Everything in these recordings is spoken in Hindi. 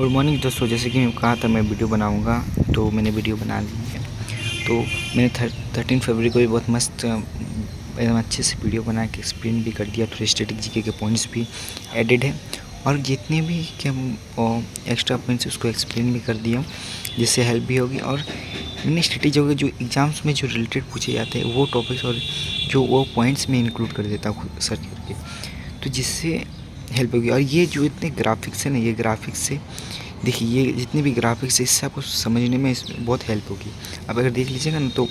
गुड मॉर्निंग दोस्तों, जैसे कि मैं कहा था मैं वीडियो बनाऊंगा, तो मैंने वीडियो बना ली है। तो मैंने 13 फरवरी को भी बहुत मस्त एकदम अच्छे से वीडियो बना के एक्सप्लेन भी कर दिया। थोड़े स्टैटिक जीके के पॉइंट्स भी एडेड है और जितने भी क्या एक्स्ट्रा पॉइंट्स उसको एक्सप्लेन भी कर दिया, जिससे हेल्प भी होगी। और मैंने स्टैटिक जो एग्ज़ाम्स में जो रिलेटेड पूछे जाते हैं वो टॉपिक्स और जो वो पॉइंट्स में इंक्लूड कर देता हूँ सर्च करके, तो जिससे हेल्प होगी। और ये जो इतने ग्राफिक्स है ना, ये ग्राफिक्स से देखिए, ये जितने भी ग्राफिक्स है इससे आपको समझने में बहुत हेल्प होगी। अब अगर देख लीजिएगा ना, तो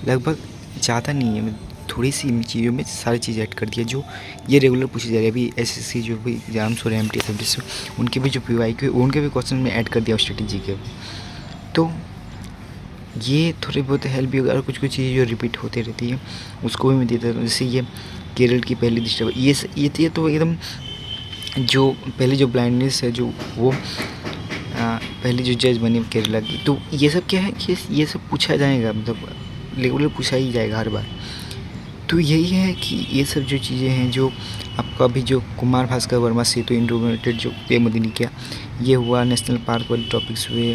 लगभग ज़्यादा नहीं है, थोड़ी सी इन चीज़ों में सारी चीज़ ऐड कर दिया जो ये रेगुलर पूछी जा रही है। अभी एसएससी जो भी एग्जाम्स हो रहे हैं एमटीएस उनके भी जो पीवाईक्यू उनके भी क्वेश्चन में ऐड कर दिया स्ट्रेटेजी के। तो ये थोड़ी बहुत हेल्प भी होगा। और कुछ चीज़ें जो रिपीट होती रहती है उसको भी मैं देता हूँ। जैसे ये केरल की पहली डिस्टर्ब, ये तो एकदम जो पहले जो ब्लाइंडनेस है जो वो पहले जो जज बनी केरला की, तो ये सब क्या है कि ये सब पूछा जाएगा, मतलब रेगुलर पूछा ही जाएगा हर बार। तो यही है कि ये सब जो चीज़ें हैं जो आपका अभी जो कुमार भास्कर वर्मा सेतु इंटीग्रेटेड जो पे मोदी किया, ये हुआ। नेशनल पार्क वाले टॉपिक्स हुए,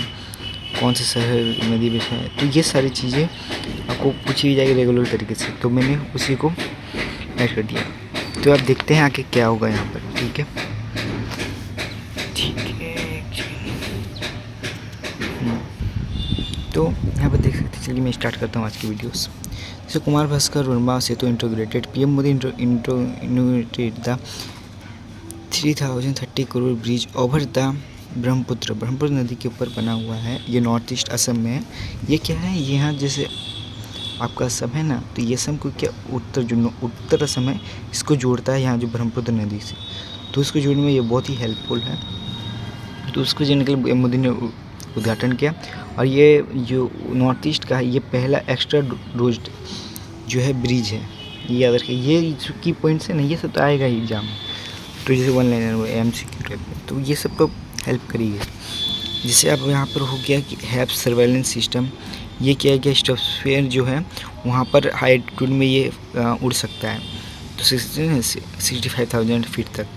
कौन से शहर नदी में है, तो ये सारी चीज़ें आपको पूछी जाएगी रेगुलर तरीके से। तो मैंने उसी को ऐड कर दिया। तो आप देखते हैं आगे क्या होगा यहाँ पर। ठीक है। तो यहाँ पर देख सकते, चलिए मैं स्टार्ट करता हूँ आज की वीडियोस। जैसे Kumar Bhaskar Varma Setu integrated, PM Modi inaugurated the 3030 crore bridge over the Brahmaputra नदी के ऊपर बना हुआ है। ये नॉर्थ ईस्ट असम में है। ये क्या है, यहाँ जैसे आपका असम है ना, तो ये असम को क्या उत्तर असम है, इसको जोड़ता है यहाँ जो ब्रह्मपुत्र नदी से। तो इसको जोड़ने में ये बहुत ही हेल्पफुल है। तो उसको जोड़ने के लिए मोदी ने उद्घाटन किया। और ये जो नॉर्थ ईस्ट का है, ये पहला एक्स्ट्रा डोज्ड जो है ब्रिज है, ये याद रखिए। ये जो की पॉइंट्स है ना, ये सब तो आएगा ही एग्जाम में, तो जैसे वन लाइनर एमसीक्यू टाइप में, तो ये सब तो हेल्प करेगी। जैसे अब यहाँ पर हो गया कि हैव सर्वेलेंस सिस्टम, ये क्या है कि स्ट्रॉस्फेयर जो है वहाँ पर हाई एल्टीट्यूड में ये उड़ सकता है, तो 65,000 फीट तक।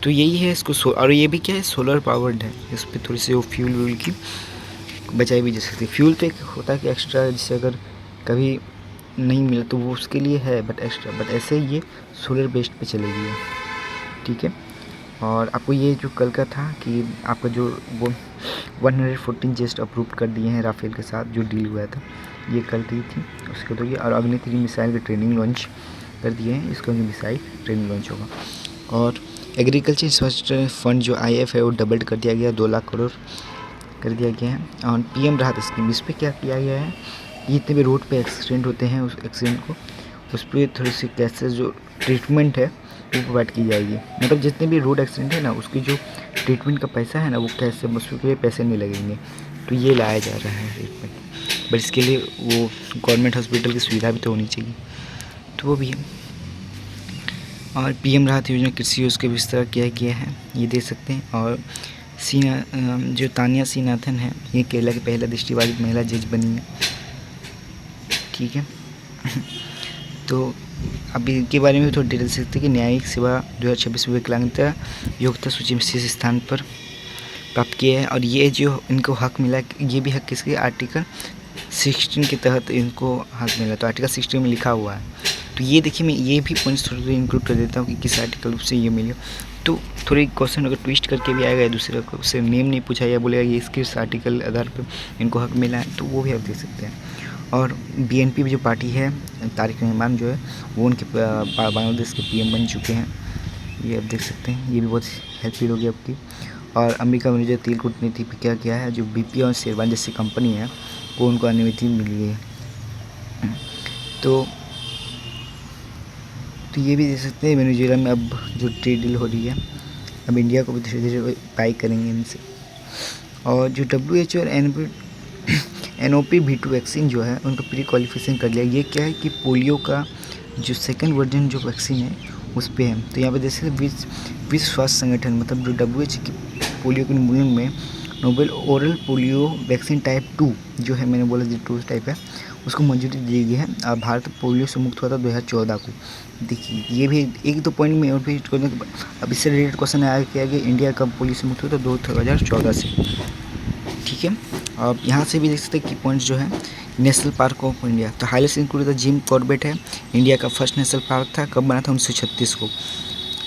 तो यही है इसको और ये भी क्या है, सोलर पावर्ड है। इस पर थोड़ी सी वो फ्यूल की बचाई भी जा सकती है। फ्यूल तो एक होता है कि एक्स्ट्रा, जैसे अगर कभी नहीं मिला तो वो उसके लिए है, बट एक्स्ट्रा, बट ऐसे ये सोलर बेस्ड पे चलेगी। ठीक है। और आपको ये जो कल का था कि आपका जो वो 114 जेट अप्रूव कर दिए हैं राफेल के साथ जो डील हुआ था, ये कल की थी उसके। तो ये और अग्नि-3 मिसाइल की ट्रेनिंग लॉन्च कर दिए हैं, इसका जो मिसाइल ट्रेनिंग लॉन्च होगा। और एग्रीकल्चर इंफ्रास्ट्रक्चर फंड जो आईएफ है वो डबल कर दिया गया, 2 लाख करोड़ कर दिया गया है। और पीएम राहत स्कीम, इस पर क्या किया गया है, जितने भी रोड पे एक्सीडेंट होते हैं उस एक्सीडेंट को उस पर थोड़ी सी कैसे जो ट्रीटमेंट है वो प्रोवाइड की जाएगी। मतलब जितने भी रोड एक्सीडेंट है ना, उसकी जो ट्रीटमेंट का पैसा है ना, वो कैसे उसके लिए पैसे नहीं लगेंगे। तो ये लाया जा रहा है ट्रीटमेंट, बट इसके लिए वो गवर्नमेंट हॉस्पिटल की सुविधा भी तो होनी चाहिए, तो वो भी है। और पीएम राहत योजना कृषि उसके विस्तार किया है, ये देख सकते हैं। और जो तानिया सीनाथन है, ये केरला की पहला दृष्टिबाधित महिला जज बनी है। ठीक है। तो अब इनके बारे में भी थोड़ा डिटेल सकते हैं कि न्यायिक सेवा 2026 में विकलांगता योग्यता सूची में शीर्ष स्थान पर प्राप्त किया है। और ये जो इनको हक मिला, ये भी हक किसके, आर्टिकल 16 के तहत इनको हक मिला। तो आर्टिकल 16 में लिखा हुआ है। तो ये देखिए, मैं ये भी पॉइंट्स थोड़े इंक्लूड कर देता हूँ कि किस आर्टिकल से ये मिले। तो थोड़ी क्वेश्चन अगर ट्विस्ट करके भी आएगा या दूसरे को उससे नेम नहीं पूछा या बोलेगा ये किस आर्टिकल आधार पर इनको हक मिला है, तो वो भी आप देख सकते हैं। और बीएनपी जो पार्टी है, तारिक रहमान जो है वो उनके बांग्लादेश के पीएम बन चुके हैं, ये आप देख सकते हैं। ये भी बहुत हेल्पफुल होगी आपकी। और अमेरिका में जो तेल कूटनीति पर क्या किया है, जो बीपी और शेरवान जैसी कंपनी है वो उनको अनुमति मिल गई है। तो ये भी देख सकते हैं। वेनेजुएला में अब जो ट्रेड डील हो रही है, अब इंडिया को भी धीरे धीरे बाई करेंगे इनसे। और जो WHO और NOPV2 वैक्सीन जो है उनका प्री क्वालिफिकेशन कर लिया। ये क्या है कि पोलियो का जो सेकंड वर्जन जो वैक्सीन है उस पर है। तो यहाँ पे जैसे विश्व स्वास्थ्य संगठन, मतलब जो WHO की पोलियो के निर्मूलन में novel oral polio vaccine type 2 जो है, मैंने बोला जो 2 टाइप है, उसको मंजूरी दी गई है। और भारत पोलियो से मुक्त हुआ था 2014 को। देखिए ये भी एक दो पॉइंट में और भी अब इससे रिलेटेड क्वेश्चन आया कि इंडिया कब पोलियो से मुक्त हुआ था 2014 से। ठीक है, अब यहाँ से भी देख सकते हैं कि पॉइंट्स जो है नेशनल पार्क ऑफ इंडिया, तो highlights include the Jim Corbett है, इंडिया का फर्स्ट नेशनल पार्क था, कब बना था 1936 को।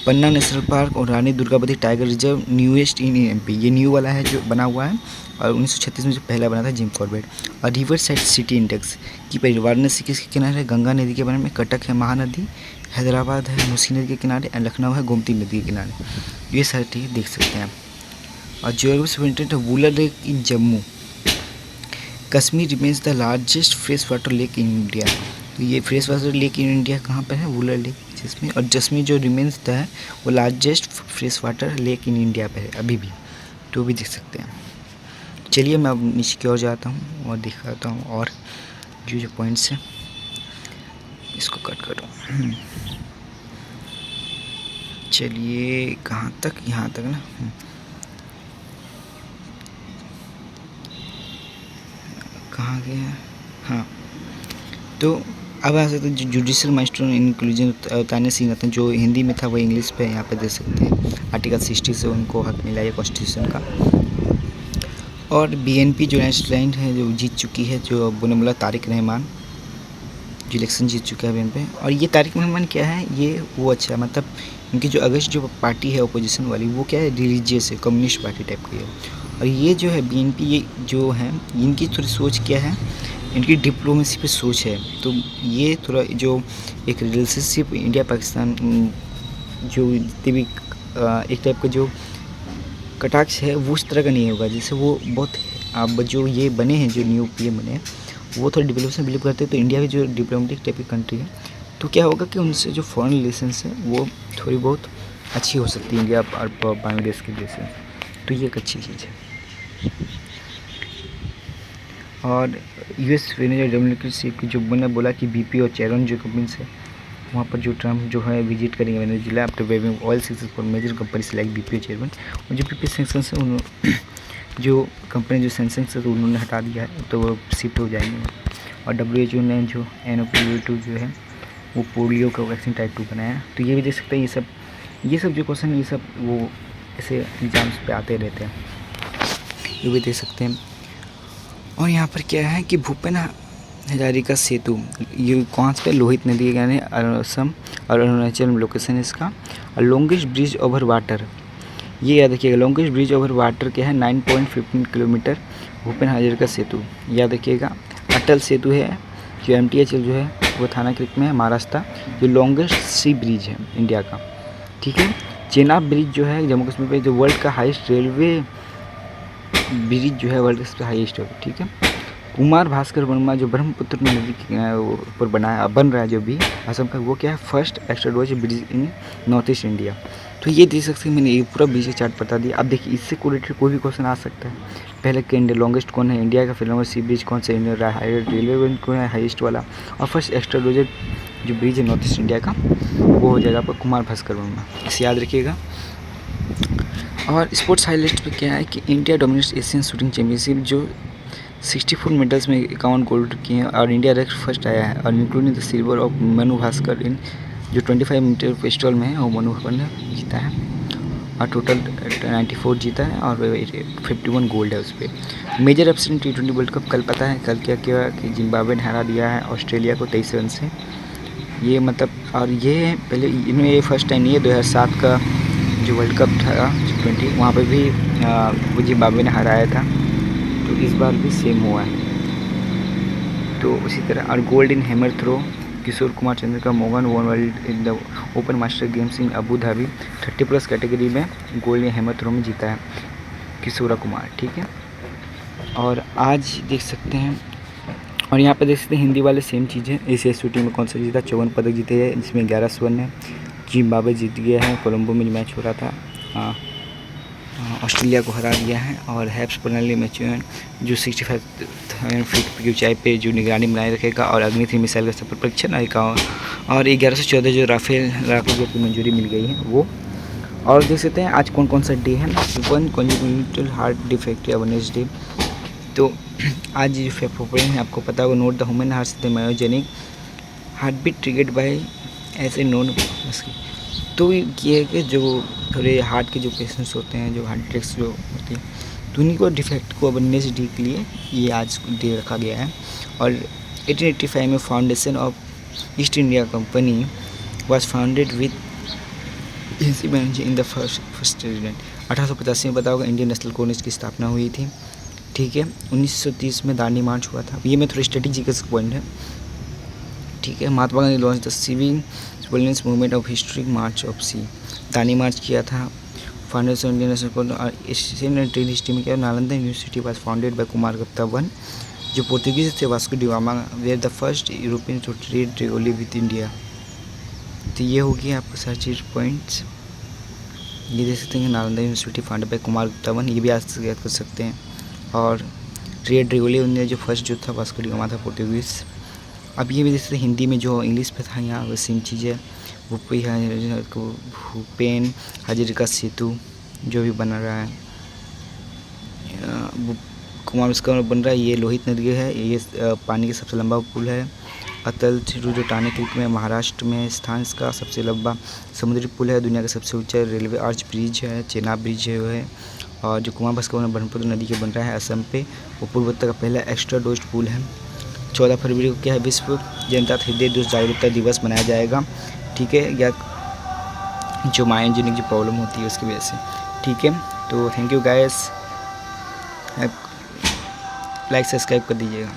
पन्ना नेशनल पार्क और Rani Durgavati tiger reserve newest in MP, ये न्यू वाला है जो बना हुआ है, और 1936 में जो पहला बना था जिम कॉर्बेट। और रिवर साइड सिटी इंडेक्स की पहली वाराणसी किसके किनारे है, गंगा नदी के बारे में, कटक है महानदी, हैदराबाद है मूसी नदी के किनारे, और लखनऊ है गोमती नदी के किनारे। ये सारी चीज़ें देख सकते हैं। और geography Wular lake in Jammu, Kashmir remains the largest fresh water lake in India. तो ये fresh water lake in India कहाँ पर है, वुलर लेक जिसमें, और जसमीर जो रिमेन्स द है वो largest fresh water lake in India पर है अभी भी, तो भी देख सकते हैं। चलिए मैं अब नीचे की ओर जाता हूँ और दिखाता हूँ और जो पॉइंट्स हैं इसको कट करो। चलिए कहाँ तक, यहाँ तक ना, कहाँ गया, हाँ। तो अब आ सकते हैं judicial milestone inclusion Tanya Singh Ratna, जो हिंदी में था वो इंग्लिश पे यहाँ पे दे सकते हैं। आर्टिकल 60 से उनको हक मिला है कॉन्स्टिट्यूशन का। और बीएनपी जो नेशनल है जो जीत चुकी है, जो बुनमुल्ला तारिक रहमान जो इलेक्शन जीत चुका है बीएनपी पे। और ये तारिक रहमान क्या है, ये वो अच्छा है, मतलब इनकी जो अगस्त जो पार्टी है अपोजिशन वाली, वो क्या है रिलीजियस है, कम्युनिस्ट पार्टी टाइप की है। और ये जो है बीएनपी, ये जो है इनकी थोड़ी सोच क्या है, इनकी डिप्लोमेसी पे सोच है। तो ये थोड़ा जो एक रिलेशनशिप इंडिया पाकिस्तान जो जितने भी एक टाइप का जो कटाक्ष है वो उस तरह का नहीं होगा, जैसे वो बहुत अब जो ये बने हैं जो न्यू पीएम बने हैं वो थोड़ा डिप्लोमेसी बिलीव करते हैं। तो इंडिया की जो डिप्लोमेटिक टाइप की कंट्री है, तो क्या होगा कि उनसे जो फॉरेन रिलेशंस है वो थोड़ी बहुत अच्छी हो सकती है इंडिया और बांग्लादेश के रिलेशन। तो ये एक अच्छी चीज़ है। और यूएस डेमोक्रेसी की जो मैंने बोला कि बीपी और चेरोन जो कंपनी है वहाँ पर जो ट्रम्प जो है विजिट करेंगे Venezuela after waving oil success for major company से लाइक बीपी चेयरमैन। और जो बीपी सेंक्शंस है उन्होंने जो कंपनी जो सेंसेंस है तो उन्होंने हटा दिया है, तो वो शिफ्ट हो जाएंगे। और WHO ने जो NOPV2 जो है वो पोलियो का वैक्सीन टाइप 2 बनाया है। तो ये भी देख सकते हैं, ये सब जो क्वेश्चन ये सब वो ऐसे एग्जाम्स पे आते रहते हैं, ये भी देख सकते हैं। और यहाँ पर क्या है कि भूपेन हजारिका सेतु, ये कौन सा लोहित नदी के यानी असम और अरुणाचल में लोकेशन है इसका। और लॉन्गेस्ट ब्रिज ओवर वाटर, ये याद रखिएगा, लॉन्गेस्ट ब्रिज ओवर वाटर क्या है 9.15 किलोमीटर, भूपेन हजारिका सेतु याद रखिएगा। अटल सेतु है जो MTHL जो है वो थाना क्रिक में है महाराष्ट्र, जो लॉन्गेस्ट सी ब्रिज है इंडिया का। ठीक है, चेनाब ब्रिज जो है जम्मू कश्मीर पे, जो वर्ल्ड का हाईएस्ट रेलवे ब्रिज जो है वर्ल्ड का हाईएस्ट है। ठीक है, कुमार भास्कर वर्मा जो ब्रह्मपुत्र नदी के ऊपर बन रहा है जो भी असम का, वो क्या है first extradosed bridge in north east India. तो ये देख सकते हैं, मैंने ये पूरा ब्रिज चार्ट बता दिया। अब देखिए इससे रिलेटेड कोई भी क्वेश्चन आ सकता है। पहले के इंडिया लॉन्गेस्ट कौन है इंडिया का, फिर नंबर सी ब्रिज कौन सा इंडिया रेलवे कौन है हाईएस्ट वाला, और फर्स्ट एक्स्ट्राडोज जो ब्रिज है नॉर्थ ईस्ट इंडिया का वो हो जाएगा आपका कुमार भास्कर वर्मा, इसे याद रखिएगा। और स्पोर्ट्स हाईलाइट पे क्या है कि India dominates Asian shooting championship, जो 64 मेडल्स में 51 गोल्ड किए हैं, और इंडिया रैंक फर्स्ट आया है, और including the silver of Manu Bhaskar in जो 25 मीटर पिस्टल में है वो मनु भास्कर ने जीता है, और टोटल 94 जीता है और 51 गोल्ड है उस पर। Major upset T20 world cup कल पता है कल क्या किया कि जिम्बाब्वे ने हरा दिया है ऑस्ट्रेलिया को 23 रन से। ये मतलब, और ये पहले इनमें ये फर्स्ट टाइम नहीं है, 2007 का जो वर्ल्ड कप था T20 वहाँ पर भी वो जिम्बाब्वे ने हराया था, तो इस बार भी सेम हुआ है। तो उसी तरह, और gold in hammer throw Kishore Kumar Chandraka Mogan won world in the open master games in Abu Dhabi 30+ category में गोल्ड इन हैमर थ्रो में जीता है किशोर कुमार। ठीक है, और आज देख सकते हैं, और यहाँ पे देख सकते हैं हिंदी वाले सेम चीज़ है। एशिया शूटिंग में कौन सा जीता, 54 पदक जीते हैं, जिसमें 11 स्वर्ण है। जिम्बाब्वे जीत गया है, कोलंबो में मैच हो रहा था, ऑस्ट्रेलिया को हरा दिया है। और हैप्स प्रणाली में जो 65 फीट की ऊंचाई पे जो निगरानी बनाए रखेगा, और अग्नि 3 मिसाइल का सफल परीक्षण और 11 से 14 जो राफेल रॉकेट की मंजूरी मिल गई है वो। और देख सकते हैं आज कौन कौन सा डे है ना, 1 congenital heart defect awareness day. तो आज जो फेफोप्रेन है आपको पता होगा, note the human heart the myogenic heart beat triggered by S A node. तो ये है कि जो थोड़े हार्ट के जो पेशेंट्स होते हैं, जो हार्ट अटैक्स जो होती है, तो उन्हीं को डिफेक्ट को अवेयरनेस डे के लिए ये आज डे रखा गया है। और 1885 में foundation of east India company was founded with Banerjee in the first president. 1885 में पता होगा इंडियन नेशनल कांग्रेस की स्थापना हुई थी। ठीक है, 1930 में दांडी मार्च हुआ था। ये में थोड़ी स्ट्रेटेजिकल पॉइंट है। ठीक है, Mahatma Gandhi launch the civil विलियंस movement of historic march of sea. Dandi march किया था। Foundation Indian National Congress Asian trade history में क्या, Nalanda university was founded by Kumar Gupta one, जो पोर्तुगीज थे Vasco da Gama were the first European to trade regularly with India. तो ये हो गया आपका सर्च पॉइंट्स। ये देख सकते हैं Nalanda university founded by Kumar Gupta one, ये भी आज से याद कर सकते हैं। और ट्रेड रेगुलरली इंडिया जो फर्स्ट जो था वास्को डी गामा था पोर्तुगीज। अब ये भी देख सकते हैं हिंदी में जो इंग्लिश पे था, यहाँ वैसे सेम चीज़ है। भूपेन हाजरिका सेतु जो भी बना रहा है, कुमार इसका बन रहा है। ये लोहित नदी है, ये पानी का सबसे लंबा पुल है। अटल थिरू जो टाने क्रीक में महाराष्ट्र में स्थान, इसका सबसे लंबा समुद्री पुल है। दुनिया का सबसे ऊंचा रेलवे आर्च ब्रिज है, चेनाब ब्रिज है। और जो कुमार भास्कर ब्रह्मपुत्र नदी के बन रहा है असम पे, वो पूर्वोत्तर का पहला एक्स्ट्रा डोज्ड पुल है। 14 फरवरी को क्या है, विश्व जनता हृदय दिवस जागरूकता दिवस मनाया जाएगा। ठीक है, या जो माइंड जो प्रॉब्लम होती है उसकी वजह से। ठीक है, तो thank you guys, like subscribe कर दीजिएगा।